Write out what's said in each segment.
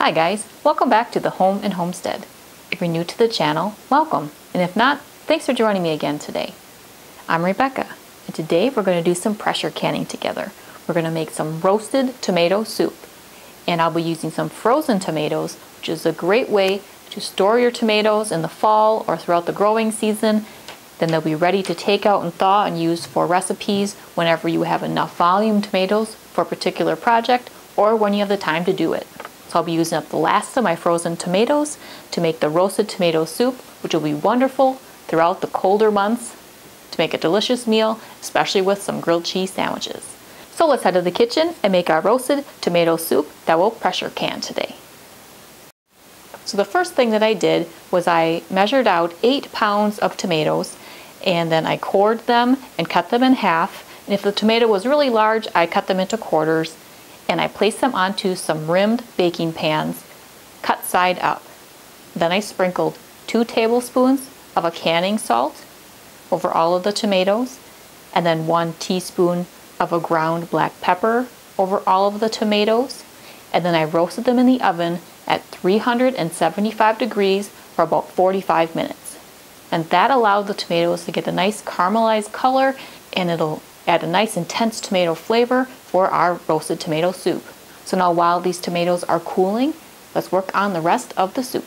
Hi guys, welcome back to the Home and Homestead. If you're new to the channel, welcome, and if not, thanks for joining me again today. I'm Rebecca, and today we're going to do some pressure canning together. We're going to make some roasted tomato soup, and I'll be using some frozen tomatoes, which is a great way to store your tomatoes in the fall or throughout the growing season. Then they'll be ready to take out and thaw and use for recipes whenever you have enough volume tomatoes for a particular project or when you have the time to do it. So I'll be using up the last of my frozen tomatoes to make the roasted tomato soup, which will be wonderful throughout the colder months to make a delicious meal, especially with some grilled cheese sandwiches. So let's head to the kitchen and make our roasted tomato soup that we'll pressure can today. So the first thing that I did was I measured out 8 pounds of tomatoes, and then I cored them and cut them in half. And if the tomato was really large, I cut them into quarters, and I placed them onto some rimmed baking pans, cut side up. Then I sprinkled 2 tablespoons of a canning salt over all of the tomatoes, and then 1 teaspoon of a ground black pepper over all of the tomatoes. And then I roasted them in the oven at 375 degrees for about 45 minutes. And that allowed the tomatoes to get a nice caramelized color, and it'll add a nice intense tomato flavor for our roasted tomato soup. So now while these tomatoes are cooling, let's work on the rest of the soup.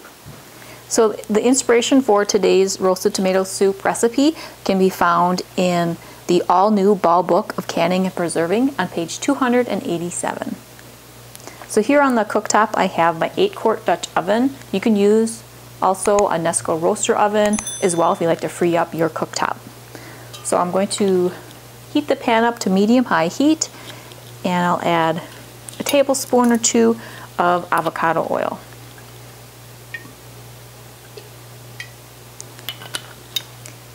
So the inspiration for today's roasted tomato soup recipe can be found in the all-new Ball Book of Canning and Preserving on page 287. So here on the cooktop I have my 8-quart Dutch oven. You can use also a Nesco roaster oven as well if you like to free up your cooktop. So I'm going to heat the pan up to medium-high heat, and I'll add a tablespoon or 2 of avocado oil.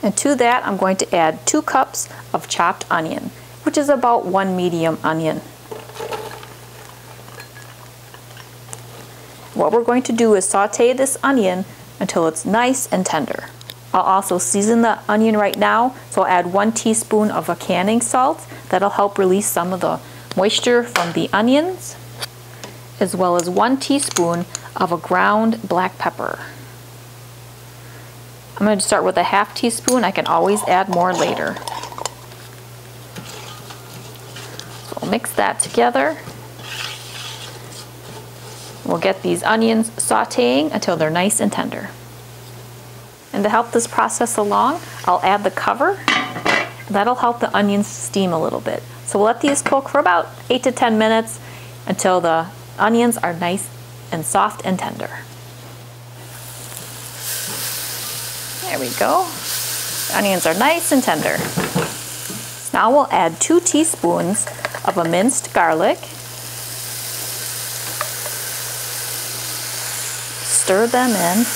And to that I'm going to add 2 cups of chopped onion, which is about 1 medium onion. What we're going to do is saute this onion until it's nice and tender. I'll also season the onion right now, so I'll add 1 teaspoon of a canning salt. That'll help release some of the moisture from the onions, as well as 1 teaspoon of a ground black pepper. I'm going to start with a ½ teaspoon. I can always add more later. So we'll mix that together. We'll get these onions sauteing until they're nice and tender. And to help this process along, I'll add the cover. That'll help the onions steam a little bit. So we'll let these cook for about 8 to 10 minutes until the onions are nice and soft and tender. There we go. The onions are nice and tender. So now we'll add 2 teaspoons of a minced garlic. Stir them in.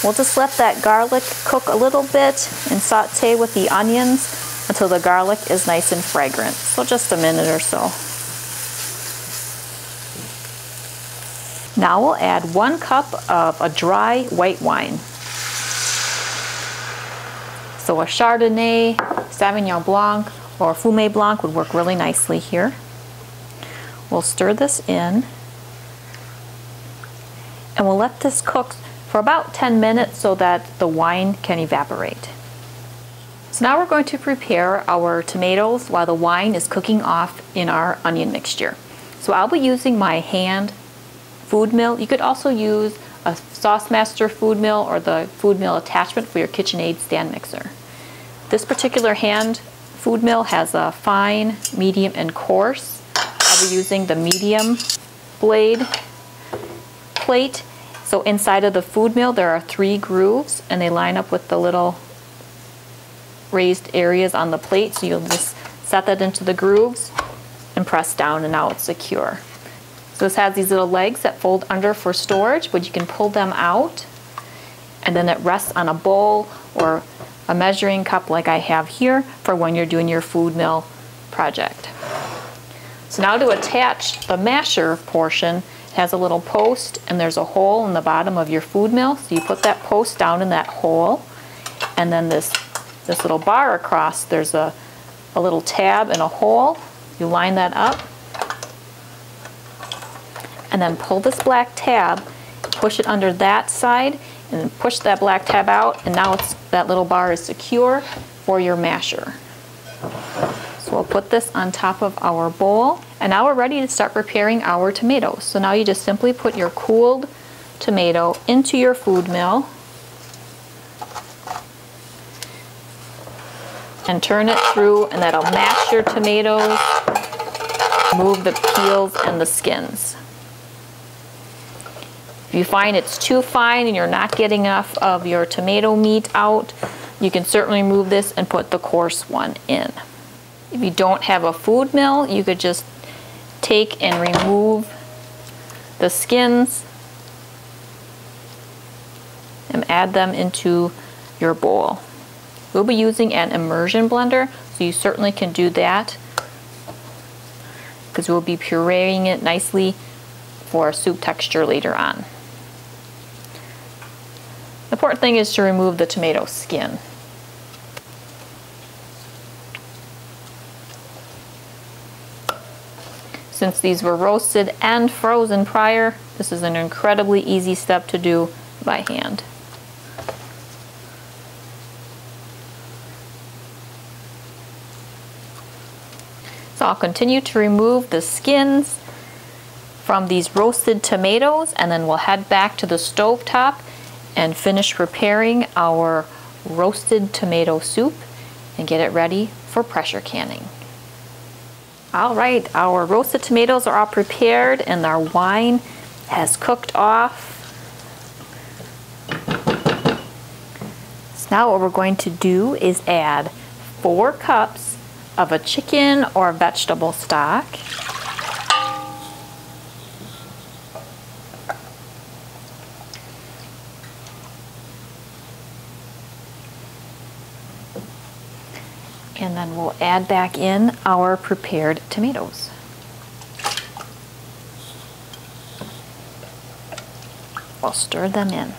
We'll just let that garlic cook a little bit and saute with the onions until the garlic is nice and fragrant. So just a minute or so. Now we'll add 1 cup of a dry white wine. So a Chardonnay, Sauvignon Blanc, or Fumé Blanc would work really nicely here. We'll stir this in, and we'll let this cook for about 10 minutes so that the wine can evaporate. So now we're going to prepare our tomatoes while the wine is cooking off in our onion mixture. So I'll be using my hand food mill. You could also use a Saucemaster food mill or the food mill attachment for your KitchenAid stand mixer. This particular hand food mill has a fine, medium, and coarse. I'll be using the medium blade plate. So inside of the food mill there are 3 grooves, and they line up with the little raised areas on the plate. So you'll just set that into the grooves and press down, and now it's secure. So this has these little legs that fold under for storage, but you can pull them out, and then it rests on a bowl or a measuring cup like I have here for when you're doing your food mill project. So now to attach the masher portion, it has a little post, and there's a hole in the bottom of your food mill. So you put that post down in that hole, and then this little bar across, there's a little tab and a hole. You line that up, and then pull this black tab, push it under that side, and then push that black tab out, and now that little bar is secure for your masher. So we'll put this on top of our bowl, and now we're ready to start preparing our tomatoes. So now you just simply put your cooled tomato into your food mill and turn it through, and that'll mash your tomatoes, remove the peels and the skins. If you find it's too fine and you're not getting enough of your tomato meat out, you can certainly remove this and put the coarse one in. If you don't have a food mill, you could just take and remove the skins and add them into your bowl. We'll be using an immersion blender, so you certainly can do that because we'll be pureeing it nicely for a soup texture later on. The important thing is to remove the tomato skin. Since these were roasted and frozen prior, this is an incredibly easy step to do by hand. So I'll continue to remove the skins from these roasted tomatoes, and then we'll head back to the stove top and finish preparing our roasted tomato soup and get it ready for pressure canning. All right, our roasted tomatoes are all prepared and our wine has cooked off. So now what we're going to do is add 4 cups of a chicken or vegetable stock. And then we'll add back in our prepared tomatoes. We'll stir them in.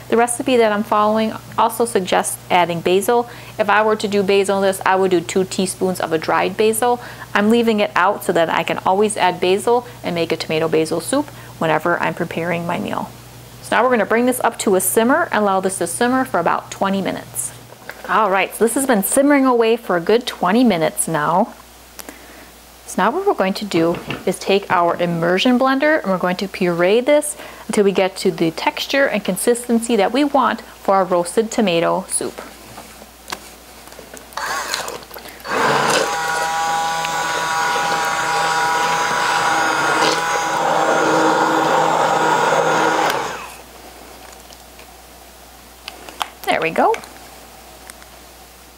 The recipe that I'm following also suggests adding basil. If I were to do basil in this, I would do 2 teaspoons of a dried basil. I'm leaving it out so that I can always add basil and make a tomato basil soup whenever I'm preparing my meal. So now we're going to bring this up to a simmer and allow this to simmer for about 20 minutes. All right, so this has been simmering away for a good 20 minutes now. So now what we're going to do is take our immersion blender and we're going to puree this until we get to the texture and consistency that we want for our roasted tomato soup. There we go.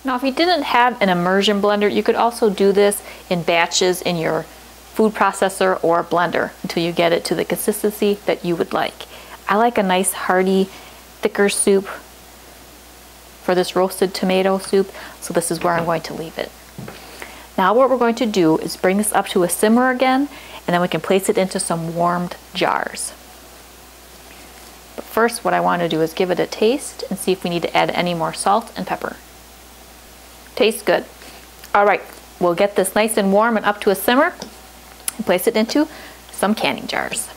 Now if you didn't have an immersion blender, you could also do this in batches in your food processor or blender until you get it to the consistency that you would like. I like a nice hearty, thicker soup for this roasted tomato soup, so this is where I'm going to leave it. Now what we're going to do is bring this up to a simmer again, and then we can place it into some warmed jars. But first what I want to do is give it a taste and see if we need to add any more salt and pepper. Tastes good. All right, we'll get this nice and warm and up to a simmer and place it into some canning jars.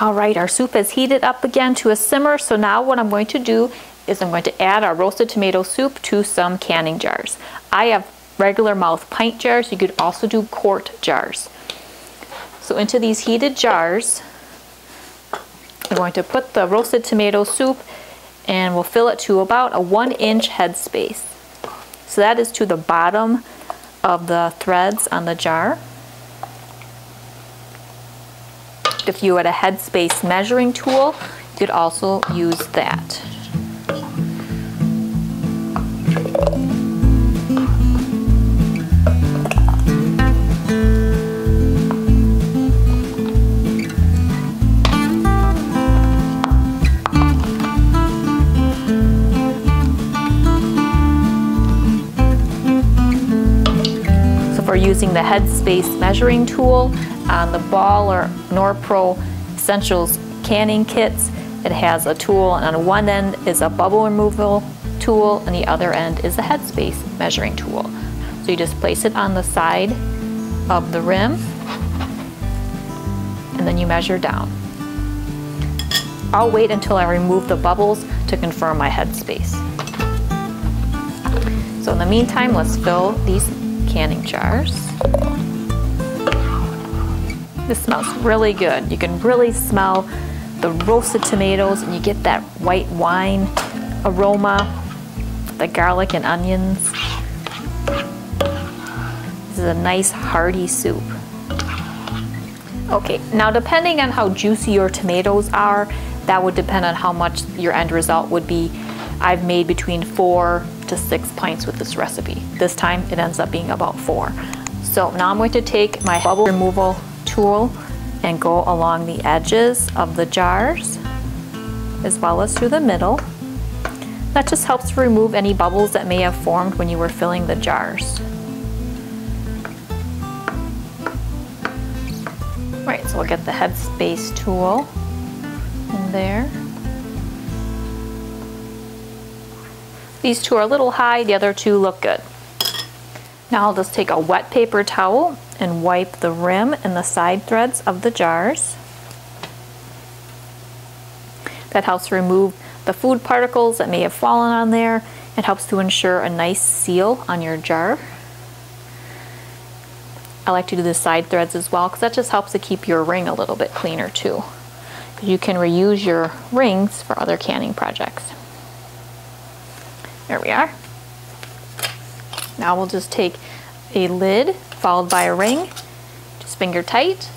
All right, our soup has heated up again to a simmer, so now what I'm going to do is I'm going to add our roasted tomato soup to some canning jars. I have regular mouth pint jars. You could also do quart jars. So into these heated jars, I'm going to put the roasted tomato soup and we'll fill it to about a 1-inch head space. So that is to the bottom of the threads on the jar. If you had a headspace measuring tool, you could also use that. For using the headspace measuring tool on the Ball or NorPro Essentials canning kits, it has a tool, and on one end is a bubble removal tool and the other end is a headspace measuring tool. So you just place it on the side of the rim, and then you measure down. I'll wait until I remove the bubbles to confirm my headspace. So in the meantime, let's fill these canning jars. This smells really good. You can really smell the roasted tomatoes, and you get that white wine aroma, the garlic and onions. This is a nice hearty soup. Okay, now depending on how juicy your tomatoes are, that would depend on how much your end result would be. I've made between 4 to 6 pints with this recipe. This time it ends up being about 4. So now I'm going to take my bubble removal tool and go along the edges of the jars as well as through the middle. That just helps to remove any bubbles that may have formed when you were filling the jars. Right, so we'll get the headspace tool in there. These two are a little high, the other two look good. Now I'll just take a wet paper towel and wipe the rim and the side threads of the jars. That helps remove the food particles that may have fallen on there. It helps to ensure a nice seal on your jar. I like to do the side threads as well because that just helps to keep your ring a little bit cleaner too. You can reuse your rings for other canning projects. There we are. Now we'll just take a lid followed by a ring, just finger tight,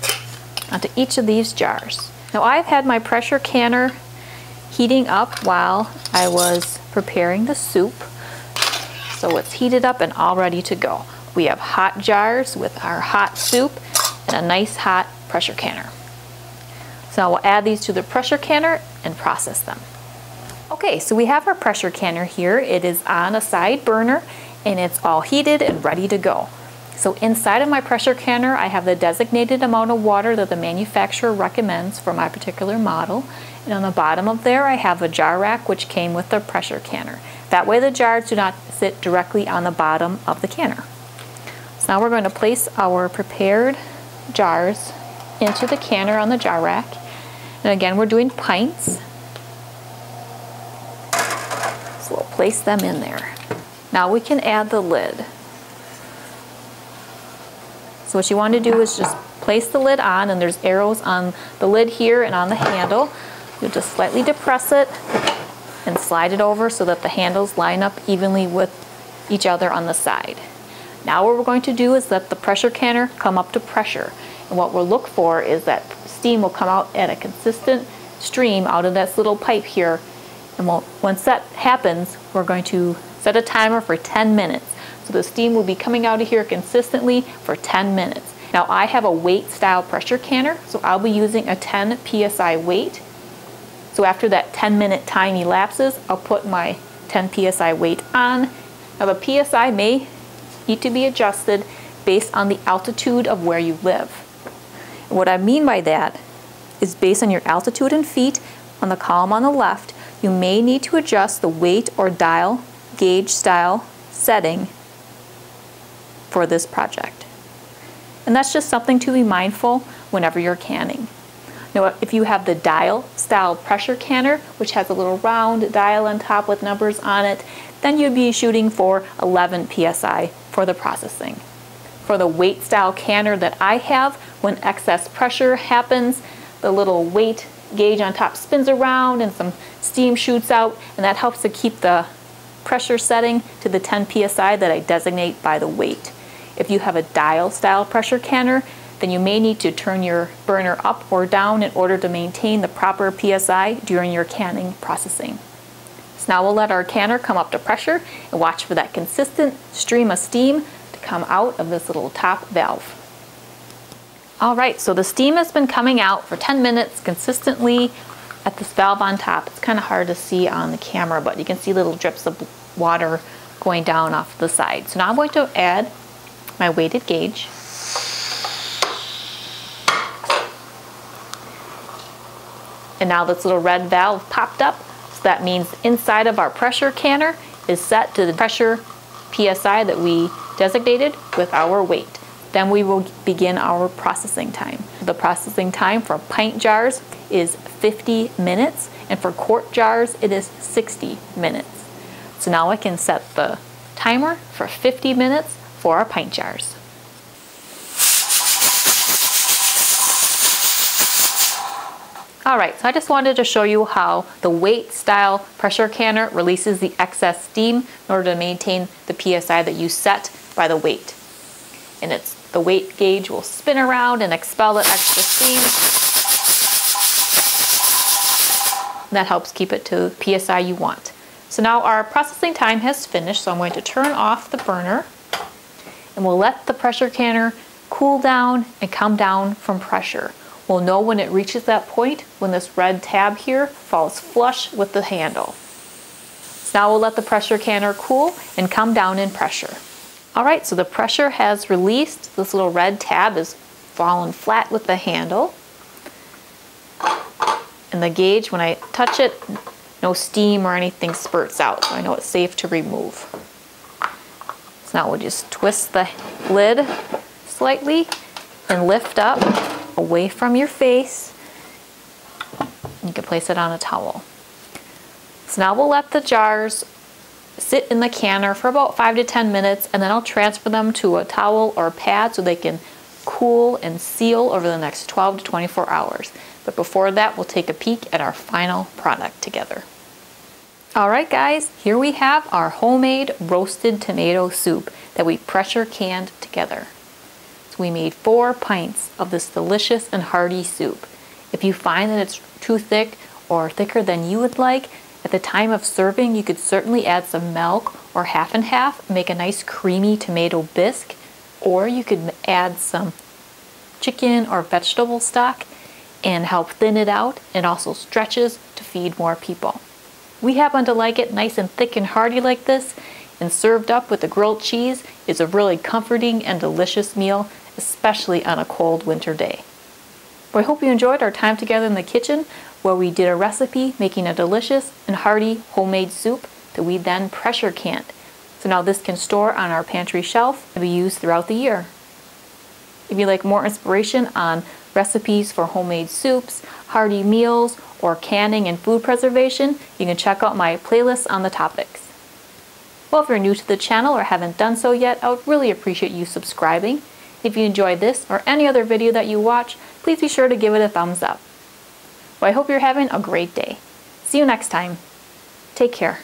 onto each of these jars. Now I've had my pressure canner heating up while I was preparing the soup. So it's heated up and all ready to go. We have hot jars with our hot soup and a nice hot pressure canner. So we'll add these to the pressure canner and process them. Okay, so we have our pressure canner here. It is on a side burner and it's all heated and ready to go. So inside of my pressure canner, I have the designated amount of water that the manufacturer recommends for my particular model. And on the bottom of there, I have a jar rack which came with the pressure canner. That way the jars do not sit directly on the bottom of the canner. So now we're going to place our prepared jars into the canner on the jar rack. And again, we're doing pints. So we'll place them in there. Now we can add the lid. So what you want to do is just place the lid on, and there's arrows on the lid here and on the handle. You'll just slightly depress it and slide it over so that the handles line up evenly with each other on the side. Now what we're going to do is let the pressure canner come up to pressure. And what we'll look for is that steam will come out at a consistent stream out of this little pipe here. And once that happens, we're going to set a timer for 10 minutes. So the steam will be coming out of here consistently for 10 minutes. Now I have a weight style pressure canner, so I'll be using a 10 psi weight. So after that 10-minute time elapses, I'll put my 10 psi weight on. Now the psi may need to be adjusted based on the altitude of where you live. And what I mean by that is based on your altitude in feet on the column on the left, you may need to adjust the weight or dial gauge style setting for this project. And that's just something to be mindful whenever you're canning. Now, if you have the dial style pressure canner, which has a little round dial on top with numbers on it, then you'd be shooting for 11 psi for the processing. For the weight style canner that I have, when excess pressure happens, the little weight gauge on top spins around and some steam shoots out, and that helps to keep the pressure setting to the 10 psi that I designate by the weight. If you have a dial style pressure canner, then you may need to turn your burner up or down in order to maintain the proper psi during your canning processing. So now we'll let our canner come up to pressure and watch for that consistent stream of steam to come out of this little top valve. Alright, so the steam has been coming out for 10 minutes consistently at this valve on top. It's kind of hard to see on the camera, but you can see little drips of water going down off the side. So now I'm going to add my weighted gauge. And now this little red valve popped up, so that means inside of our pressure canner is set to the pressure PSI that we designated with our weight. Then we will begin our processing time. The processing time for pint jars is 50 minutes, and for quart jars it is 60 minutes. So now I can set the timer for 50 minutes for our pint jars. Alright, so I just wanted to show you how the weight style pressure canner releases the excess steam in order to maintain the PSI that you set by the weight. And the weight gauge will spin around and expel that extra steam. And that helps keep it to the PSI you want. So now our processing time has finished, so I'm going to turn off the burner and we'll let the pressure canner cool down and come down from pressure. We'll know when it reaches that point when this red tab here falls flush with the handle. So now we'll let the pressure canner cool and come down in pressure. Alright, so the pressure has released. This little red tab is fallen flat with the handle. And the gauge, when I touch it, no steam or anything spurts out, so I know it's safe to remove. So now we'll just twist the lid slightly and lift up away from your face. You can place it on a towel. So now we'll let the jars sit in the canner for about 5 to 10 minutes, and then I'll transfer them to a towel or a pad so they can cool and seal over the next 12 to 24 hours. But before that, we'll take a peek at our final product together. Alright guys, here we have our homemade roasted tomato soup that we pressure canned together. So we made 4 pints of this delicious and hearty soup. If you find that it's too thick or thicker than you would like, at the time of serving you could certainly add some milk or half and half, make a nice creamy tomato bisque, or you could add some chicken or vegetable stock and help thin it out. It also stretches to feed more people. We happen to like it nice and thick and hearty like this, and served up with the grilled cheese is a really comforting and delicious meal, especially on a cold winter day. Well, I hope you enjoyed our time together in the kitchen where we did a recipe making a delicious and hearty homemade soup that we then pressure canned. So now this can store on our pantry shelf and be used throughout the year. If you'd like more inspiration on recipes for homemade soups, hearty meals, or canning and food preservation, you can check out my playlist on the topics. Well, if you're new to the channel or haven't done so yet, I would really appreciate you subscribing. If you enjoyed this or any other video that you watch, please be sure to give it a thumbs up. Well, I hope you're having a great day. See you next time. Take care.